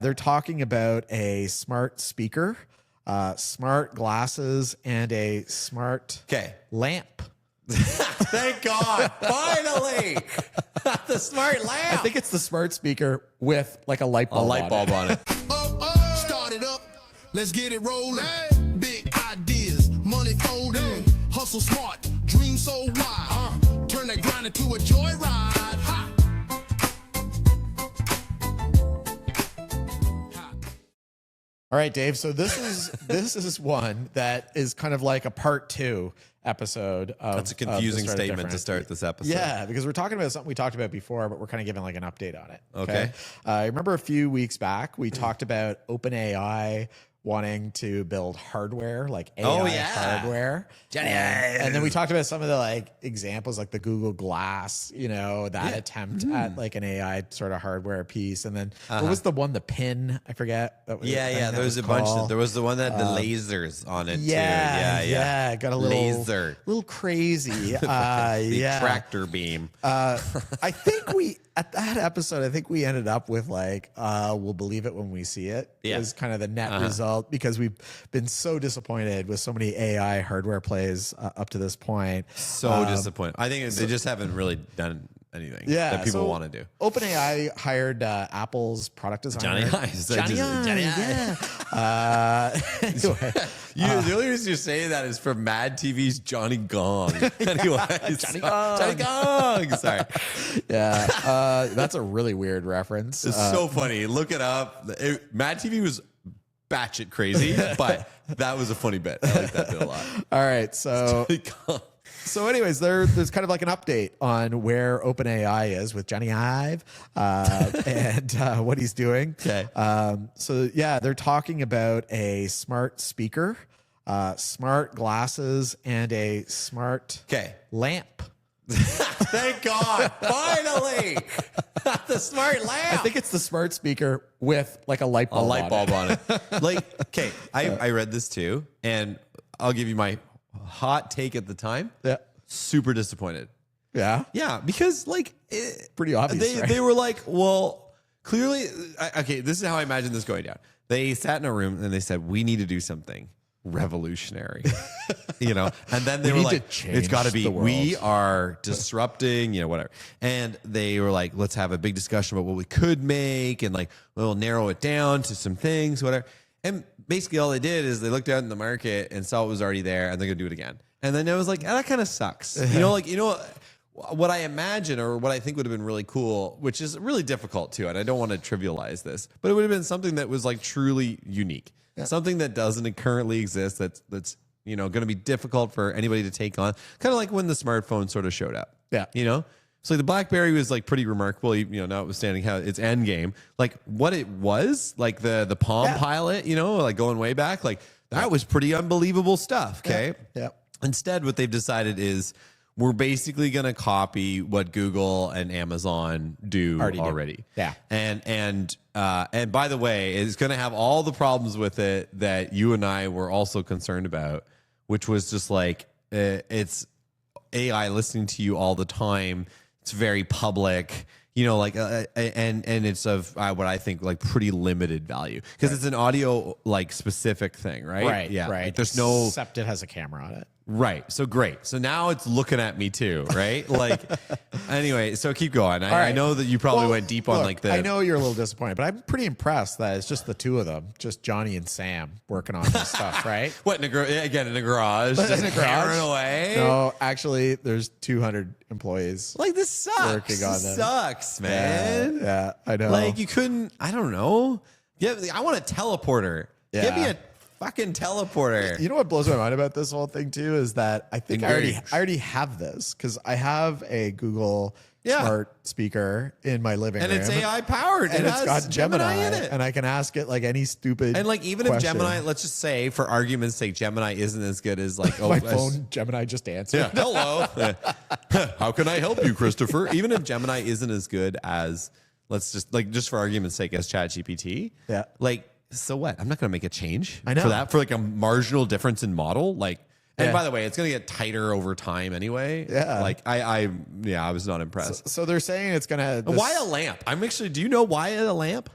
They're talking about a smart speaker, smart glasses, and a smart lamp. Thank God. Finally. The smart lamp. I think it's the smart speaker with like a light bulb on it. Start it up. Let's get it rolling. Big ideas, money folding. Hustle smart, dream so wild. Turn that grind into a joyride. All right, Dave. So this is one that is kind of like a part 2 episode. That's a confusing statement to start this episode. Yeah, because we're talking about something we talked about before, but we're kind of giving like an update on it. Okay. I remember a few weeks back we talked about OpenAI wanting to build hardware, like AI hardware. Jony Ive. And then we talked about some of the like examples, like the Google Glass, you know, that attempt at like an AI sort of hardware piece. And then what was the one, the pin? I forget. There was a bunch. There was the one that had the lasers on it too. Yeah. Got a little crazy. The tractor beam. I think at that episode, I think we ended up with like, we'll believe it when we see it. Yeah. Is kind of the net result, because we've been so disappointed with so many AI hardware plays up to this point. So disappointed. I think they just haven't really done anything that people want to do. OpenAI hired Apple's product designer. Jony Ive. Anyway, the only reason you're saying that is from Mad TV's Johnny Gong. Anyway, Johnny Gong. Sorry. Yeah, that's a really weird reference. It's so funny. Look it up. Mad TV was batshit crazy, but that was a funny bit. I like that bit a lot. All right, so anyways, there's kind of like an update on where OpenAI is with Jony Ive and what he's doing. Okay. So yeah, they're talking about a smart speaker, smart glasses, and a smart lamp. Thank God. Finally. The smart lamp. I think it's the smart speaker with like a light bulb on it. Like, okay, I read this too, and I'll give you my hot take at the time. Yeah. Super disappointed. Yeah. Yeah, because like pretty obvious. They were like, well, clearly, okay, this is how I imagine this going down. They sat in a room and they said, we need to do something revolutionary, you know, and then they were like, it's got to be, we are disrupting, you know, whatever. And they were like, let's have a big discussion about what we could make, and like, we'll narrow it down to some things, whatever. And basically all they did is they looked out in the market and saw it was already there, and they're going to do it again. And then it was like, that kind of sucks. You know, like, you know, what I imagine, or what I think would have been really cool, which is really difficult too, and I don't want to trivialize this, but it would have been something that was like truly unique. Yeah. Something that doesn't currently exist, that's you know, going to be difficult for anybody to take on. Kind of like when the smartphone sort of showed up. Yeah. You know? So the BlackBerry was like pretty remarkable, you know, notwithstanding how its end game, like what it was, like the Palm Pilot, you know, like going way back, like that was pretty unbelievable stuff. Okay. Yeah. Instead, what they've decided is we're basically going to copy what Google and Amazon do already. Yeah. And by the way, it's going to have all the problems with it that you and I were also concerned about, which was just like, it's AI listening to you all the time. It's very public, you know, like, and it's of what I think like pretty limited value, because it's an audio like specific thing, right? Right. Yeah. Right. Like, there's no, except it has a camera on it. Right. So great. So now it's looking at me too, right? Like, anyway, so keep going. I know that you probably went deep on like the. I know you're a little disappointed, but I'm pretty impressed that it's just the two of them, just Johnny and Sam, working on this stuff, right? What, in a garage? In Just a garage? hammering away? No, actually, there's 200 employees. Like, this sucks. Working on this sucks, man. Yeah, I know. Like, you couldn't, I don't know. Yeah, I want a teleporter. Yeah. Give me a fucking teleporter. You know what blows my mind about this whole thing too is that I think I already have this, because I have a Google smart speaker in my living room, and it's AI powered, and it's got Gemini in it, and I can ask it like any stupid. And like, even question. if Gemini, let's just say for argument's sake, Gemini isn't as good as like my phone, Gemini just answered. Yeah, hello. How can I help you, Christopher? Even if Gemini isn't as good as, let's just like, just for argument's sake, as ChatGPT. Yeah. Like, so what? I'm not going to make a change I know. for that, for like a marginal difference in model. Like, and by the way, it's going to get tighter over time anyway. Yeah. Like I was not impressed. So they're saying it's gonna. Why a lamp? I'm actually. Do you know why a lamp?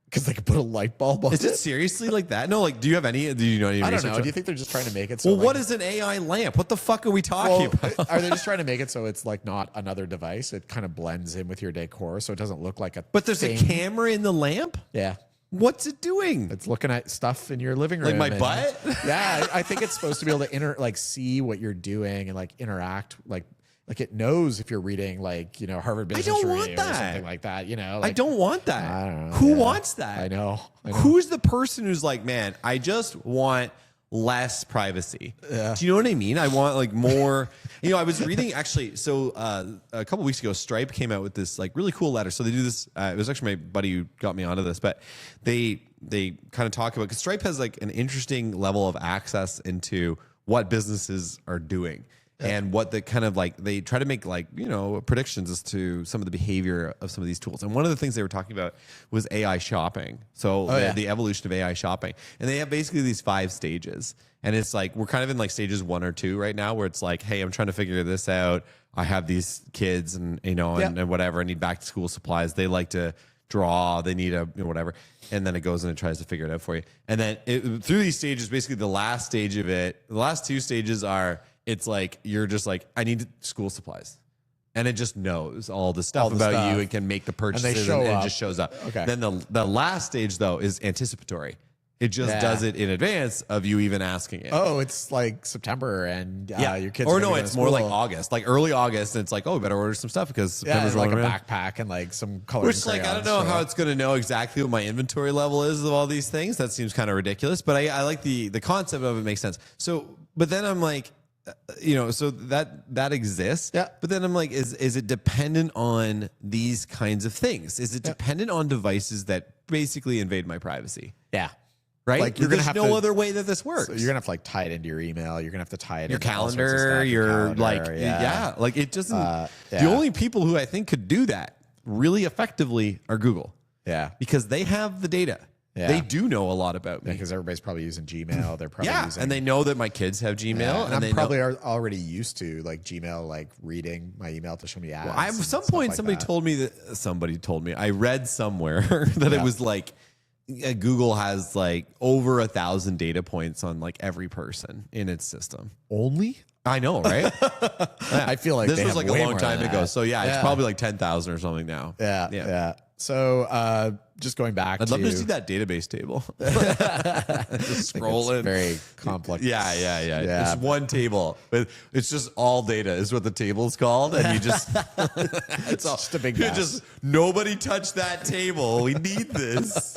Because they could put a light bulb on Is it seriously like that? No, like, do you know any I don't research? know. Do you think they're just trying to make it so Well, what is an AI lamp? What the fuck are we talking about? Are they just trying to make it so it's like not another device? It kind of blends in with your decor, so it doesn't look like a But there's thing. a camera in the lamp? Yeah. What's it doing? It's looking at stuff in your living room. Like my butt? Yeah, I think it's supposed to be able to see what you're doing and like interact like it knows if you're reading like, Harvard Business don't want Review that. or something like that, I like, don't want that. I don't know. Who Yeah. wants that? I know. Who's the person who's like, man, I just want less privacy. Yeah. Do you know what I mean? I want like more. I was reading actually. So a couple weeks ago, Stripe came out with this like really cool letter. So they do this. It was actually my buddy who got me onto this, but they kind of talk about because Stripe has like an interesting level of access into what businesses are doing. And what the kind of like they try to make like predictions as to some of the behavior of some of these tools. And one of the things they were talking about was AI shopping. So the evolution of AI shopping, and they have basically these 5 stages. And it's like we're kind of in like stages 1 or 2 right now, where it's like, hey, I'm trying to figure this out. I have these kids, and and whatever. I need back to school supplies. They like to draw. They need a whatever. And then it goes and it tries to figure it out for you. And then through these stages, basically the last stage of it, the last 2 stages are. It's like you're just like, I need school supplies, and it just knows all the stuff about you and can make the purchases, and it just shows up. Okay. Then the last stage though is anticipatory. It just does it in advance of you even asking it. Oh, it's like September and your kids. Or no, it's more like August, like early August, and it's like, oh, we better order some stuff because September's like rolling a around. backpack and like some colors. Which, like, I don't know how it's going to know exactly what my inventory level is of all these things. That seems kind of ridiculous, but I like the concept of it makes sense. So, but then I'm like, so that exists. Yeah. But then I'm like, is it dependent on these kinds of things? Is it dependent on devices that basically invade my privacy? Yeah. Right. Like you're There's gonna have no to, other way that this works. So you're gonna have to like tie it into your email. You're gonna have to tie it your into all sorts of calendar. stuff, Your calendar, like like it doesn't. The only people who I think could do that really effectively are Google. Yeah. Because they have the data. Yeah. They do know a lot about me. Because everybody's probably using Gmail. They're probably using, and they know that my kids have Gmail, and I'm probably already used to like Gmail, like reading my email to show me ads. Well, at some point, somebody told me I read somewhere that it was like Google has like over 1,000 data points on like every person in its system. Only? I know, right? I feel like this they was have like way a long more time than ago. that. So it's probably like 10,000 or something now. Yeah. So just going back, I'd love to see that database table. Just scrolling. Very complex. Yeah. It's one table. It's just all data is what the table's called, and you just It's just a big mess. Nobody touch that table. We need this.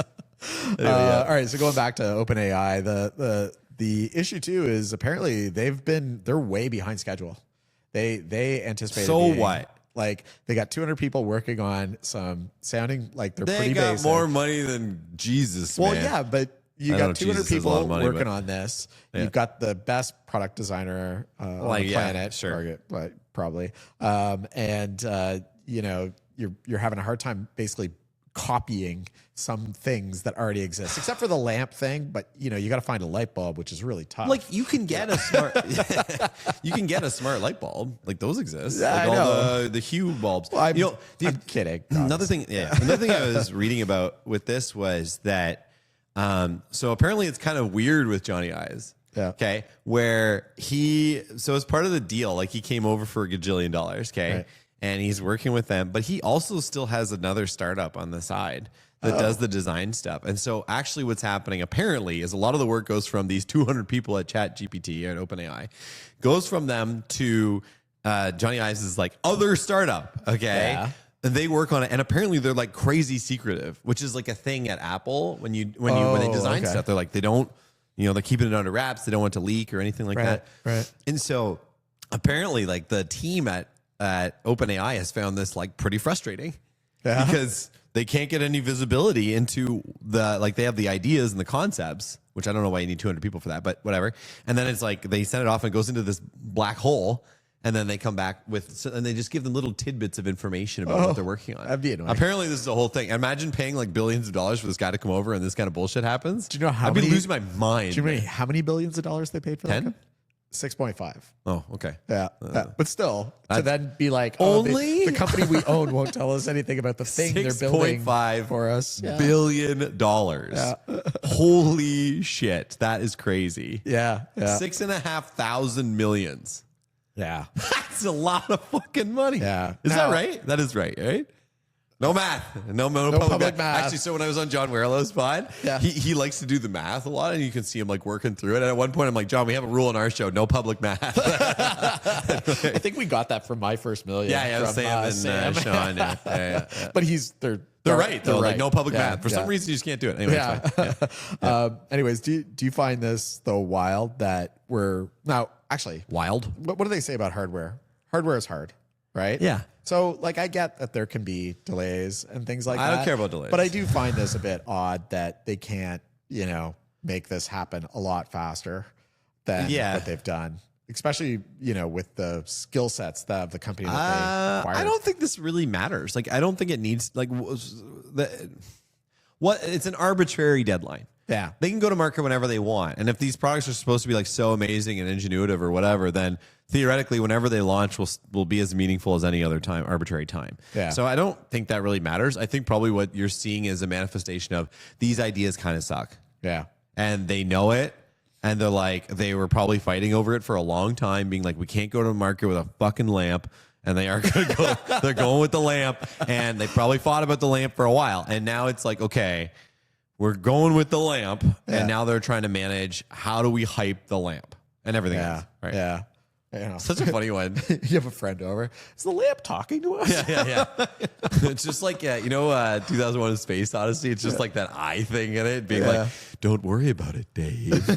All right. So going back to OpenAI, the issue too is apparently they're way behind schedule. They anticipated. So what? Like they got 200 people working on some sounding like they're They pretty got basic. more money than Jesus. Well, man. yeah, but you I know got 200 Jesus is a people lot of money, working but- on this. Yeah. You've got the best product designer on the planet, sure. probably. You're having a hard time basically copying some things that already exist, except for the lamp thing. But you got to find a light bulb, which is really tough. Like you can get a smart, you can get a smart light bulb. Like those exist. Yeah, like I all know. the Hue bulbs. Well, I'm kidding. Another thing I was reading about with this was that. So apparently it's kind of weird with Jony Ive. Yeah. Okay. Where so as part of the deal, like he came over for $1 gajillion. Okay. Right. And he's working with them, but he also still has another startup on the side that does the design stuff. And so actually what's happening apparently is a lot of the work goes from these 200 people at ChatGPT and OpenAI, goes from them to Jony Ive's like other startup. Okay. Yeah. And they work on it, and apparently they're like crazy secretive, which is like a thing at Apple when they design stuff. They're like they don't, they're keeping it under wraps. They don't want it to leak or anything like that. Right. And so apparently, like the team at OpenAI has found this like pretty frustrating because they can't get any visibility into they have the ideas and the concepts, which I don't know why you need 200 people for that, but whatever. And then it's like they send it off and it goes into this black hole. And then they come back and they just give them little tidbits of information about what they're working on. That'd be annoying. Apparently, this is the whole thing. Imagine paying like billions of dollars for this guy to come over and this kind of bullshit happens. Do you know how I'd many? be losing my mind. Do you know how many billions of dollars they paid for that? 10? 6.5. Oh, okay. Yeah, but still, to then be like, only the company we own won't tell us anything about the thing they're building for us. $6.5 billion. Holy shit, that is crazy. Yeah, 6.5 millions. Yeah, That's a lot of fucking money. Yeah. Is that right? That is right? No math. No public math. Actually, so when I was on John Warrillow's pod, he likes to do the math a lot, and you can see him like working through it. And at one point, I'm like, John, we have a rule in our show: no public math. I think we got that from My First Million. Yeah, from, Sam and Sean. Yeah. But they're right though. Like no public math. For some reason, you just can't do it. Anyway, anyways, do you find this though wild that we're now actually wild? What do they say about hardware? Hardware is hard, right? Yeah. So, like, I get that there can be delays and things like that. I don't care about delays. But I do find this a bit odd that they can't, make this happen a lot faster than what they've done. Especially, with the skill sets of the company that they acquired. I don't think this really matters. Like, I don't think it needs, it's an arbitrary deadline. Yeah. They can go to market whenever they want. And if these products are supposed to be like so amazing and ingenuitive or whatever, then theoretically, whenever they launch will be as meaningful as any other time, arbitrary time. Yeah. So I don't think that really matters. I think probably what you're seeing is a manifestation of these ideas kind of suck. Yeah. And they know it. And they're like, they were probably fighting over it for a long time, being like, we can't go to market with a fucking lamp. And they are going to go, they're going with the lamp. And they probably fought about the lamp for a while. And now it's like, okay, we're going with the lamp, and now they're trying to manage how do we hype the lamp and everything else. Right? Yeah. Such a funny one. You have a friend over. Is the lamp talking to us? Yeah. It's just like, 2001: A Space Odyssey. It's just like that eye thing in it, being like, don't worry about it, Dave.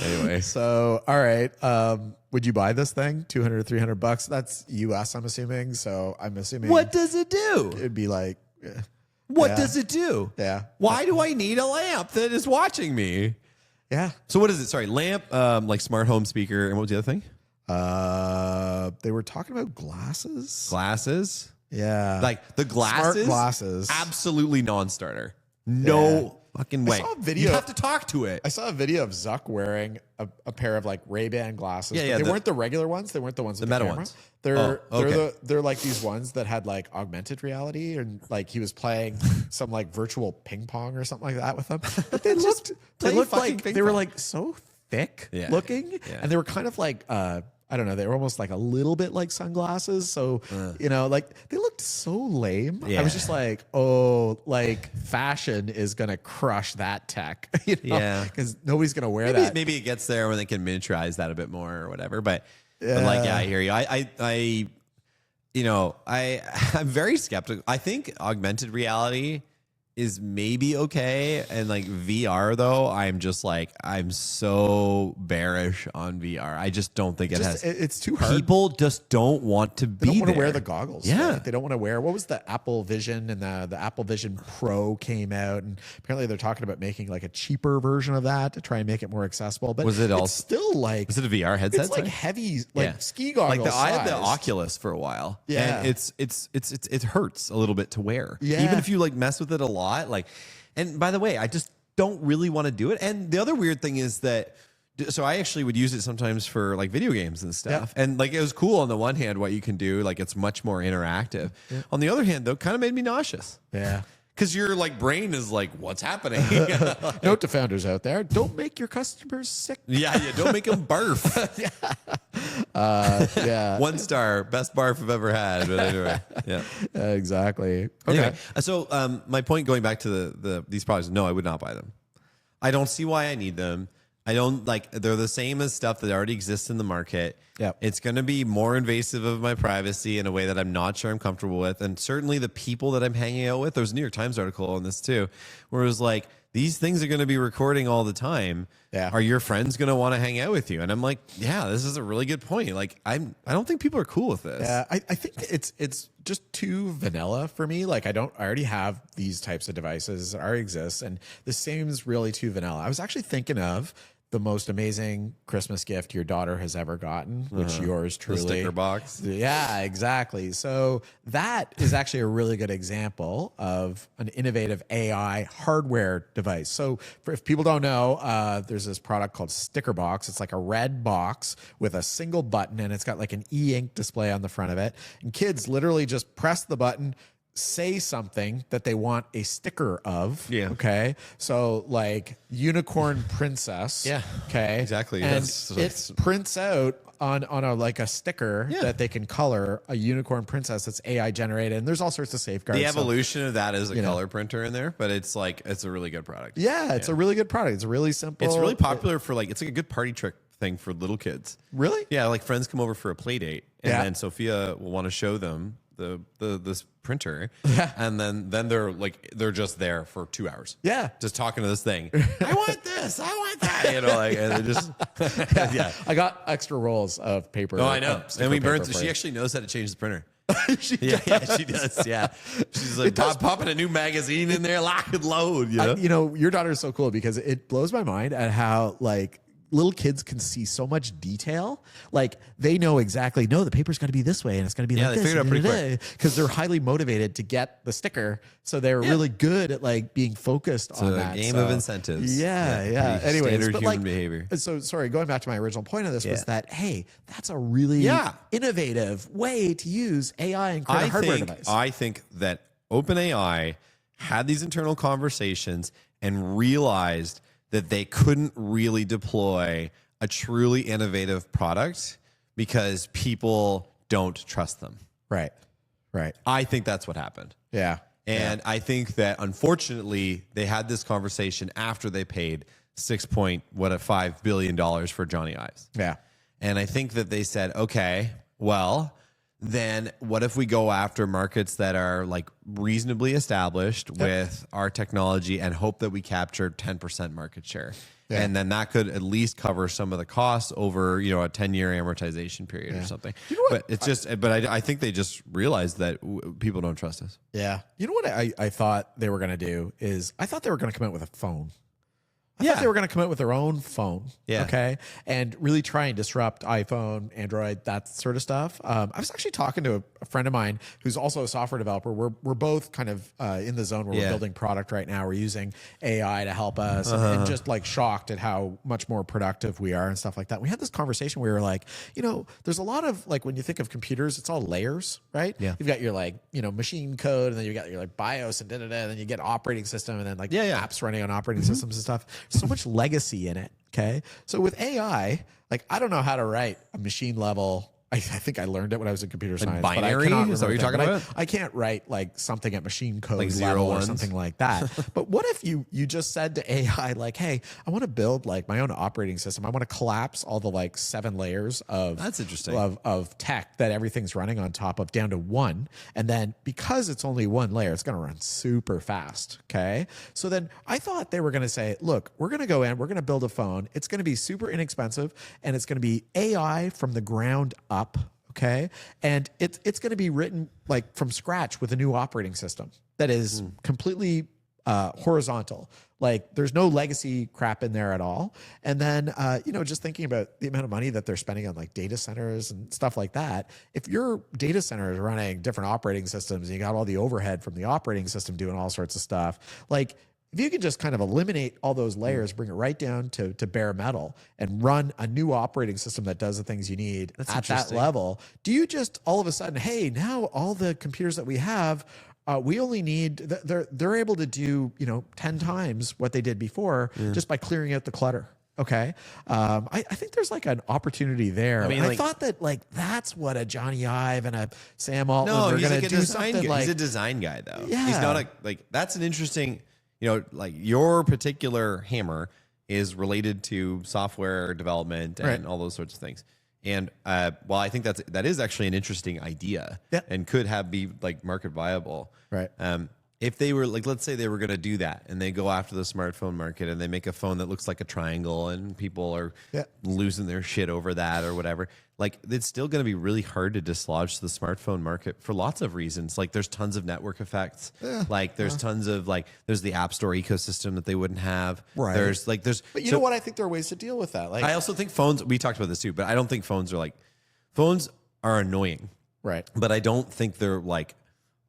Anyway. So, all right. Would you buy this thing? $200 to $300? That's US, I'm assuming. So I'm assuming. What does it do? It'd be like. What does it do? Yeah. Why do I need a lamp that is watching me? Yeah. So what is it? Sorry, lamp, like smart home speaker, and what was the other thing? They were talking about glasses. Glasses? Yeah. Like the glasses? Smart glasses. Absolutely non-starter. No fucking way. I saw a video. You have to talk to it. I saw a video of Zuck wearing a pair of like Ray-Ban glasses. Yeah, They weren't the regular ones. They weren't the ones with the meta camera. ones. They're like these ones that had like augmented reality, and like he was playing some like virtual ping pong or something like that with them. But they looked like they were like so thick looking, and they were kind of like I don't know. They were almost like a little bit like sunglasses. So, like they looked so lame. Yeah. I was just like, oh, like fashion is going to crush that tech. Yeah. Because nobody's going to wear that. Maybe it gets there when they can miniaturize that a bit more or whatever. But like, I hear you. I'm very skeptical. I think augmented reality is maybe okay, and like VR though, I'm so bearish on VR. I just don't think it's too hard. People just don't want to They don't want there. to wear the goggles. Yeah. Right? They don't want to wear, what was the Apple Vision, and the Apple Vision Pro came out, and apparently they're talking about making like a cheaper version of that to try and make it more accessible. But it's still like, was it a VR headset? It's like heavy, like ski goggles. Like I had the Oculus for a while. Yeah. And it hurts a little bit to wear. Yeah. Even if you like mess with it a lot. And by the way, I just don't really want to do it. And the other weird thing is that, so I actually would use it sometimes for like video games and stuff. Yeah. And like, it was cool on the one hand, what you can do, like it's much more interactive. Yeah. On the other hand though, kind of made me nauseous. Yeah. Because your like brain is like, what's happening? Note to founders out there: don't make your customers sick. Yeah, don't make them barf. Yeah. 1 star, best barf I've ever had. But anyway, yeah, exactly. Okay. Anyway, so my point, going back to these products, no, I would not buy them. I don't see why I need them. I don't they're the same as stuff that already exists in the market. Yep. It's going to be more invasive of my privacy in a way that I'm not sure I'm comfortable with. And certainly the people that I'm hanging out with, there was a New York Times article on this too, where it was like, these things are going to be recording all the time. Yeah. Are your friends going to want to hang out with you? And I'm like, yeah, this is a really good point. Like, I don't think people are cool with this. Yeah, I think it's just too vanilla for me. Like I already have these types of devices that already exist, and this seems really too vanilla. I was actually thinking of the most amazing Christmas gift your daughter has ever gotten, which yours truly. The sticker box. Yeah, exactly. So that is actually a really good example of an innovative AI hardware device. So if people don't know, there's this product called Sticker Box. It's like a red box with a single button, and it's got like an e-ink display on the front of it. And kids literally just press the button, say something that they want a sticker of. Yeah. Okay. So like unicorn princess. Yeah. Okay. Exactly. And it prints out on a like a sticker that they can color a unicorn princess that's AI generated. And there's all sorts of safeguards. The evolution of that is a color printer in there, but it's like, it's a really good product. Yeah. It's a really good product. It's really simple. It's really popular for like, it's like a good party trick thing for little kids. Really? Yeah. Like friends come over for a play date and then Sophia will want to show them this printer, and then they're just there for 2 hours, just talking to this thing. I want this, I want that, you know, like, and they just I got extra rolls of paper. Oh, I know. And we burned. She actually knows how to change the printer. She does. Yeah, she's like popping a new magazine in there, lock and load. You know, your daughter is so cool because it blows my mind at how like little kids can see so much detail. Like they know exactly, no, the paper's got to be this way and it's going to be like this. They figured it out pretty quick because they're highly motivated to get the sticker. So they're really good at like being focused on that. Game of incentives. Yeah. Anyways, standard human behavior. So sorry, going back to my original point of this was that, hey, that's a really innovative way to use AI and create a hardware device. I think that OpenAI had these internal conversations and realized that they couldn't really deploy a truly innovative product because people don't trust them. Right. I think that's what happened. Yeah. And I think that unfortunately they had this conversation after they paid $6.5 billion for Jony Ive. Yeah. And I think that they said, okay, well, then what if we go after markets that are like reasonably established with our technology and hope that we capture 10% market share? Yeah. And then that could at least cover some of the costs over, you know, a 10-year amortization period or something. You know what? But it's just, I think they just realized that people don't trust us. Yeah. You know what I thought they were going to do is I thought they were going to come out with a phone. I thought they were going to come out with their own phone, okay, and really try and disrupt iPhone, Android, that sort of stuff. I was actually talking to a friend of mine who's also a software developer. We're both kind of in the zone where we're building product right now. We're using AI to help us, and just like shocked at how much more productive we are and stuff like that. We had this conversation where we were like, you know, there's a lot of like when you think of computers, it's all layers, right? Yeah. You've got your like, you know, machine code, and then you got your like BIOS and and then you get operating system, and then like apps running on operating systems and stuff. So much legacy in it. Okay. So with AI, like I don't know how to write a machine level. I think I learned it when I was in computer science. Binary? Is that what you're talking about? I can't write like something at machine code like level or 0 something like that. But what if you just said to AI, like, hey, I want to build like my own operating system. I want to collapse all the like 7 layers of that's interesting of tech that everything's running on top of down to 1. And then because it's only 1 layer, it's going to run super fast. Okay. So then I thought they were going to say, look, we're going to go in, we're going to build a phone. It's going to be super inexpensive and it's going to be AI from the ground up. Okay. And it's going to be written like from scratch with a new operating system that is completely horizontal. Like there's no legacy crap in there at all. And then, you know, just thinking about the amount of money that they're spending on like data centers and stuff like that. If your data center is running different operating systems and you got all the overhead from the operating system doing all sorts of stuff, like if you could just kind of eliminate all those layers, bring it right down to bare metal and run a new operating system that does the things you need at that level, do you just all of a sudden, hey, now all the computers that we have, we only need, they're able to do, you know, 10 times what they did before just by clearing out the clutter. Okay. I think there's like an opportunity there. I mean, I thought that like that's what a Jony Ive and a Sam Altman were going to do. Something like, he's a design guy though. Yeah. He's not that's an interesting, you know, like your particular hammer is related to software development and all those sorts of things. And well, I think that is actually an interesting idea and could be like market viable. Right. If they were like, let's say they were going to do that and they go after the smartphone market and they make a phone that looks like a triangle and people are losing their shit over that or whatever. like it's still going to be really hard to dislodge the smartphone market for lots of reasons. Like there's tons of network effects. Like there's tons of like, there's the App Store ecosystem that they wouldn't have. Right. But you know what? I think there are ways to deal with that. Like I also think phones, we talked about this too, but I don't think phones are annoying. Right. But I don't think they're like,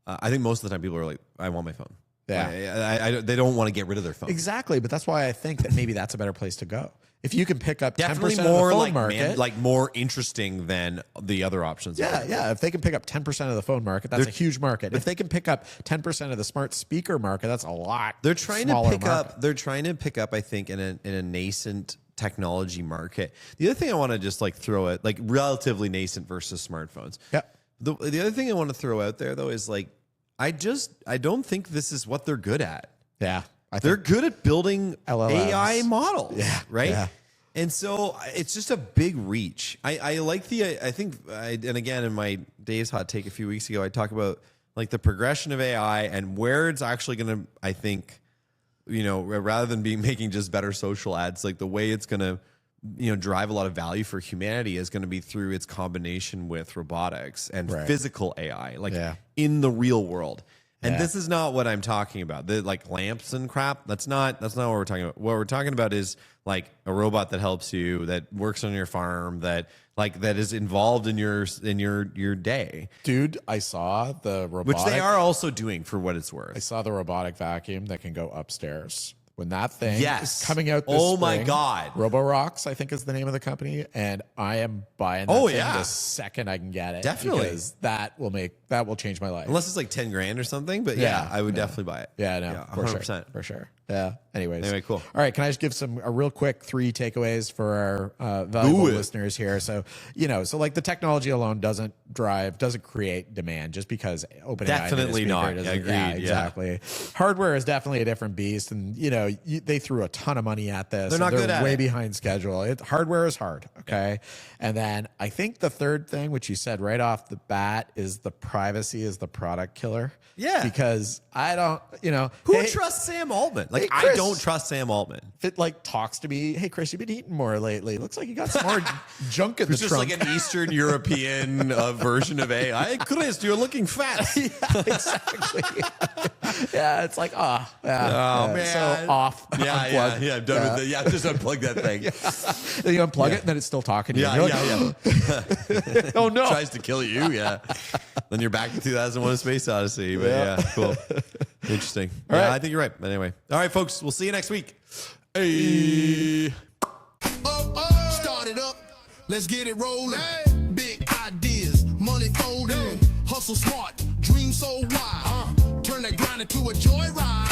I think most of the time people are like, I want my phone. Yeah. They don't want to get rid of their phone. Exactly. But that's why I think that maybe that's a better place to go. If you can pick up 10% of the more phone market. like more interesting than the other options. Yeah. If they can pick up 10% of the phone market, that's a huge market. If they can pick up 10% of the smart speaker market, that's a lot. They're trying to pick up, I think, in a nascent technology market. The other thing I want to just like throw at, like relatively nascent versus smartphones. Yeah. The other thing I want to throw out there though is like, I don't think this is what they're good at. Yeah. They're good at building LLMs. AI models. Yeah. Right. Yeah. And so it's just a big reach. I like and again, in my Dave's Hot Take a few weeks ago, I talked about like the progression of AI and where it's actually going to, I think, you know, rather than making just better social ads, like the way it's going to, you know, drive a lot of value for humanity is going to be through its combination with robotics and physical AI, like in the real world. And this is not what I'm talking about. The like lamps and crap. That's not what we're talking about. What we're talking about is like a robot that helps you, that works on your farm, that is involved in your day. Dude, I saw the robotic, which they are also doing for what it's worth. I saw the robotic vacuum that can go upstairs. When that thing is coming out this spring, my God. Roborox, I think is the name of the company. And I am buying that thing the second I can get it. Definitely. Because that will change my life. Unless it's like 10 grand or something. But I would definitely buy it. Yeah, no, 100%. For sure. Yeah. Anyways. Anyway, cool. All right. Can I just give a real quick 3 takeaways for our valuable listeners here? So, like the technology alone doesn't create demand just because OpenAI definitely not. Agreed. Yeah, exactly. Hardware is definitely a different beast. And, they threw a ton of money at this. They're not good at it. Way behind schedule. Hardware is hard. Okay. And then I think the third thing, which you said right off the bat, is the privacy is the product killer. Yeah. Because I don't, Who trusts Sam Altman? Like, Chris, I don't trust Sam Altman. If it like talks to me, hey, Chris, you've been eating more lately. Looks like you got some more junk in the trunk. It's just like an Eastern European version of AI. Chris, you're looking fat. Yeah, exactly. Yeah, it's like, man. So off. Yeah, I'm done with it. Yeah, just unplug that thing. Then you unplug it, and then it's still talking to you. Yeah. Oh, no. Tries to kill you, Then you're back to 2001: A Space Odyssey. But cool. Interesting. All right. I think you're right. But anyway. All right, folks. We'll see you next week. Hey. Start it up. Let's get it rolling. Big ideas, money folding. Hustle smart, dream so wild. Turn that grind into a joyride.